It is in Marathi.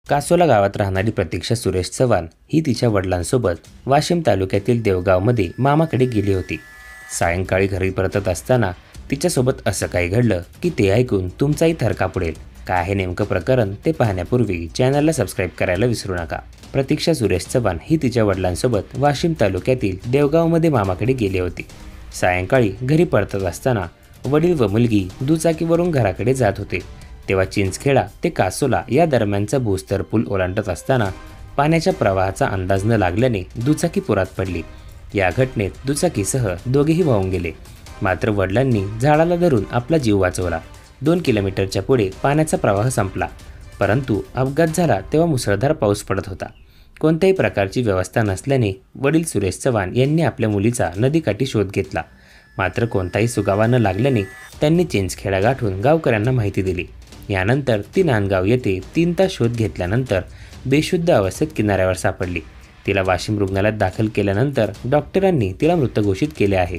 कासोला गावात राहणारी प्रतीक्षा सुरेश चव्हाण ही तिच्या वडिलांसोबत वाशिम तालुक्यातील देवगावमध्ये मामाकडे गेली होती। सायंकाळी घरी परतत असताना तिच्यासोबत असं काही घडलं की ते ऐकून तुमचाही थरकाप उडेल। काय आहे नेमकं प्रकरण ते पाहण्यापूर्वी चॅनलला सबस्क्राईब करायला विसरू नका। प्रतीक्षा सुरेश चव्हाण ही तिच्या वडिलांसोबत वाशिम तालुक्यातील देवगावमध्ये मामाकडे गेली होती। सायंकाळी घरी परतत असताना वडील व मुलगी दुचाकीवरून घराकडे जात होते, तेव्हा चिंचखेडा ते कासोला या दरम्यानचा भूस्तर पूल ओलांडत असताना पाण्याच्या प्रवाहाचा अंदाज न लागल्याने दुचाकी पुरात पडली। या घटनेत दुचाकीसह दोघेही वाहून गेले, मात्र वडिलांनी झाडाला धरून आपला जीव वाचवला। 2 किलोमीटरच्या पुढे पाण्याचा प्रवाह संपला, परंतु अपघात झाला तेव्हा मुसळधार पाऊस पडत होता। कोणत्याही प्रकारची व्यवस्था नसल्याने वडील सुरेश चव्हाण यांनी आपल्या मुलीचा नदीकाठी शोध घेतला, मात्र कोणताही सुगावा न लागल्याने त्यांनी चिंचखेडा गाठून गावकऱ्यांना माहिती दिली। यानंतर ती नांदगाव येथे 3 तास शोध घेतल्यानंतर बेशुद्ध अवस्थेत किनाऱ्यावर सापडली। तिला वाशिम रुग्णालयात दाखल केल्यानंतर डॉक्टरांनी तिला मृत घोषित केले आहे।